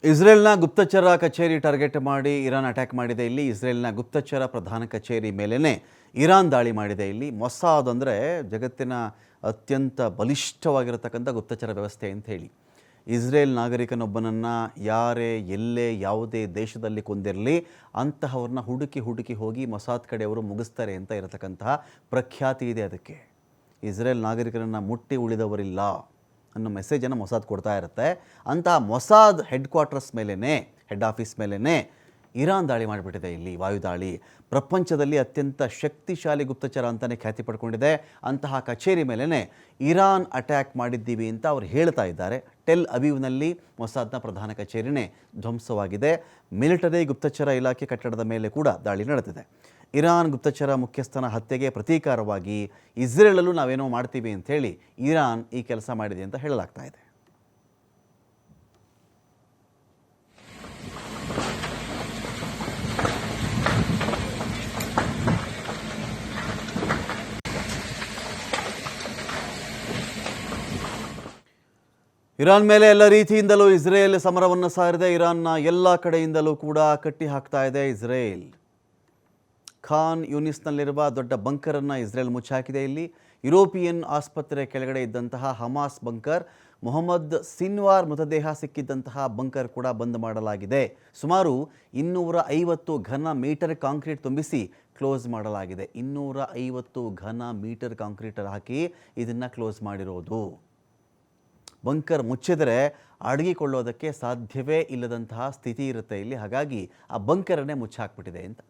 ಇಸ್ರೇಲ್ನ ಗುಪ್ತಚರ ಕಚೇರಿ ಟಾರ್ಗೆಟ್ ಮಾಡಿ ಇರಾನ್ ಅಟ್ಯಾಕ್ ಮಾಡಿದೆ. ಇಲ್ಲಿ ಇಸ್ರೇಲ್ನ ಗುಪ್ತಚರ ಪ್ರಧಾನ ಕಚೇರಿ ಮೇಲೇ ಇರಾನ್ ದಾಳಿ ಮಾಡಿದೆ. ಇಲ್ಲಿ ಮೊಸಾದ್ ಅಂದರೆ ಜಗತ್ತಿನ ಅತ್ಯಂತ ಬಲಿಷ್ಠವಾಗಿರತಕ್ಕಂಥ ಗುಪ್ತಚರ ವ್ಯವಸ್ಥೆ ಅಂತ ಹೇಳಿ. ಇಸ್ರೇಲ್ ನಾಗರಿಕನೊಬ್ಬನನ್ನು ಯಾರೇ ಎಲ್ಲೇ ಯಾವುದೇ ದೇಶದಲ್ಲಿ ಕೊಂದಿರಲಿ ಅಂತಹವ್ರನ್ನ ಹುಡುಕಿ ಹೋಗಿ ಮೊಸಾದ್ ಕಡೆಯವರು ಮುಗಿಸ್ತಾರೆ ಅಂತ ಇರತಕ್ಕಂತಹ ಪ್ರಖ್ಯಾತಿ ಇದೆ. ಅದಕ್ಕೆ ಇಸ್ರೇಲ್ ನಾಗರಿಕರನ್ನು ಮುಟ್ಟಿ ಉಳಿದವರಿಲ್ಲ ಅನ್ನೋ ಮೆಸೇಜನ್ನು ಮೊಸಾದ್ ಕೊಡ್ತಾ ಇರುತ್ತೆ. ಅಂತಹ ಮೊಸಾದ್ ಹೆಡ್ ಕ್ವಾರ್ಟರ್ಸ್ ಮೇಲೇ ಹೆಡ್ ಆಫೀಸ್ ಮೇಲೇ ಇರಾನ್ ದಾಳಿ ಮಾಡಿಬಿಟ್ಟಿದೆ. ಇಲ್ಲಿ ವಾಯುದಾಳಿ ಪ್ರಪಂಚದಲ್ಲಿ ಅತ್ಯಂತ ಶಕ್ತಿಶಾಲಿ ಗುಪ್ತಚರ ಅಂತಲೇ ಖ್ಯಾತಿ ಪಡ್ಕೊಂಡಿದೆ. ಅಂತಹ ಕಚೇರಿ ಮೇಲೇ ಇರಾನ್ ಅಟ್ಯಾಕ್ ಮಾಡಿದ್ದೀವಿ ಅಂತ ಅವ್ರು ಹೇಳ್ತಾ ಇದ್ದಾರೆ. ಟೆಲ್ ಅವೀವ್ನಲ್ಲಿ ಮೊಸಾದ್ನ ಪ್ರಧಾನ ಕಚೇರಿನೇ ಧ್ವಂಸವಾಗಿದೆ. ಮಿಲಿಟರಿ ಗುಪ್ತಚರ ಇಲಾಖೆ ಕಟ್ಟಡದ ಮೇಲೆ ಕೂಡ ದಾಳಿ ನಡೆದಿದೆ. ಇರಾನ್ ಗುಪ್ತಚರ ಮುಖ್ಯಸ್ಥನ ಹತ್ಯೆಗೆ ಪ್ರತೀಕಾರವಾಗಿ ಇಸ್ರೇಲಲ್ಲೂ ನಾವೇನೋ ಮಾಡ್ತೀವಿ ಅಂಥೇಳಿ ಇರಾನ್ ಈ ಕೆಲಸ ಮಾಡಿದೆ ಅಂತ ಹೇಳಲಾಗ್ತಾ ಇದೆ. ಇರಾನ್ ಮೇಲೆ ಎಲ್ಲ ರೀತಿಯಿಂದಲೂ ಇಸ್ರೇಲ್ ಸಮರವನ್ನು ಸಾರಿದೆ. ಇರಾನ್ನ ಎಲ್ಲ ಕಡೆಯಿಂದಲೂ ಕೂಡ ಕಟ್ಟಿ ಹಾಕ್ತಾ ಇದೆ ಇಸ್ರೇಲ್. ಖಾನ್ ಯೂನಿಸ್ನಲ್ಲಿರುವ ದೊಡ್ಡ ಬಂಕರನ್ನು ಇಸ್ರೇಲ್ ಮುಚ್ಚಾಕಿದೆ. ಇಲ್ಲಿ ಯುರೋಪಿಯನ್ ಆಸ್ಪತ್ರೆ ಕೆಳಗಡೆ ಇದ್ದಂತಹ ಹಮಾಸ್ ಬಂಕರ್, ಮೊಹಮ್ಮದ್ ಸಿನ್ವಾರ್ ಮೃತದೇಹ ಸಿಕ್ಕಿದ್ದಂತಹ ಬಂಕರ್ ಕೂಡ ಬಂದ್ ಮಾಡಲಾಗಿದೆ. ಸುಮಾರು 250 ಘನ ಮೀಟರ್ ಕಾಂಕ್ರೀಟ್ ತುಂಬಿಸಿ ಕ್ಲೋಸ್ ಮಾಡಲಾಗಿದೆ. 250 ಘನ ಮೀಟರ್ ಕಾಂಕ್ರೀಟ್ ಹಾಕಿ ಇದನ್ನು ಕ್ಲೋಸ್ ಮಾಡಿರೋದು. ಬಂಕರ್ ಮುಚ್ಚಿದರೆ ಅಡಗಿಕೊಳ್ಳೋದಕ್ಕೆ ಸಾಧ್ಯವೇ ಇಲ್ಲದಂತಹ ಸ್ಥಿತಿ ಇರುತ್ತೆ ಇಲ್ಲಿ. ಹಾಗಾಗಿ ಆ ಬಂಕರನ್ನೇ ಮುಚ್ಚಾಕ್ಬಿಟ್ಟಿದೆ ಅಂತ.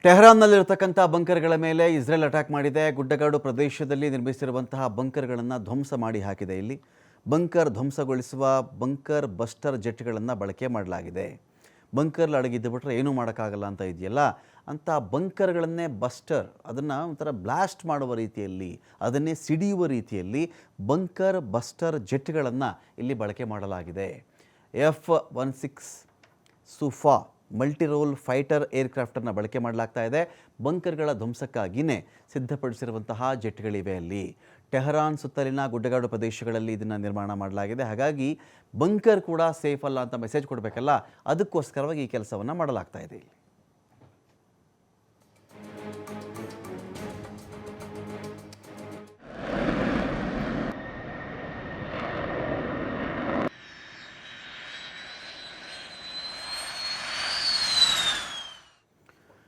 ಟೆಹರಾನ್ನಲ್ಲಿರತಕ್ಕಂಥ ಬಂಕರ್ಗಳ ಮೇಲೆ ಇಸ್ರೇಲ್ ಅಟ್ಯಾಕ್ ಮಾಡಿದೆ. ಗುಡ್ಡಗಾಡು ಪ್ರದೇಶದಲ್ಲಿ ನಿರ್ಮಿಸಿರುವಂತಹ ಬಂಕರ್ಗಳನ್ನು ಧ್ವಂಸ ಮಾಡಿ ಹಾಕಿದೆ. ಇಲ್ಲಿ ಬಂಕರ್ ಧ್ವಂಸಗೊಳಿಸುವ ಬಂಕರ್ ಬಸ್ಟರ್ ಜೆಟ್ಗಳನ್ನು ಬಳಕೆ ಮಾಡಲಾಗಿದೆ. ಬಂಕರ್ಲಿ ಅಡಗಿದ್ದು ಬಿಟ್ಟರೆ ಏನೂ ಮಾಡೋಕ್ಕಾಗಲ್ಲ ಅಂತ ಇದೆಯಲ್ಲ, ಅಂಥ ಬಂಕರ್ಗಳನ್ನೇ ಬಸ್ಟರ್, ಅದನ್ನು ಒಂಥರ ಬ್ಲಾಸ್ಟ್ ಮಾಡುವ ರೀತಿಯಲ್ಲಿ, ಅದನ್ನೇ ಸಿಡಿಯುವ ರೀತಿಯಲ್ಲಿ ಬಂಕರ್ ಬಸ್ಟರ್ ಜೆಟ್ಗಳನ್ನು ಇಲ್ಲಿ ಬಳಕೆ ಮಾಡಲಾಗಿದೆ. F-16 ಸುಫಾ ಮಲ್ಟಿರೋಲ್ ಫೈಟರ್ ಏರ್ಕ್ರಾಫ್ಟನ್ನು ಬಳಕೆ ಮಾಡಲಾಗ್ತಾ ಇದೆ. ಬಂಕರ್ಗಳ ಧ್ವಂಸಕ್ಕಾಗಿಯೇ ಸಿದ್ಧಪಡಿಸಿರುವಂತಹ ಜೆಟ್ಗಳಿವೆ. ಅಲ್ಲಿ ಟೆಹರಾನ್ ಸುತ್ತಲಿನ ಗುಡ್ಡಗಾಡು ಪ್ರದೇಶಗಳಲ್ಲಿ ಇದನ್ನು ನಿರ್ಮಾಣ ಮಾಡಲಾಗಿದೆ. ಹಾಗಾಗಿ ಬಂಕರ್ ಕೂಡ ಸೇಫ್ ಅಲ್ಲ ಅಂತ ಮೆಸೇಜ್ ಕೊಡಬೇಕಲ್ಲ, ಅದಕ್ಕೋಸ್ಕರವಾಗಿ ಈ ಕೆಲಸವನ್ನು ಮಾಡಲಾಗ್ತಾ ಇದೆ ಇಲ್ಲಿ.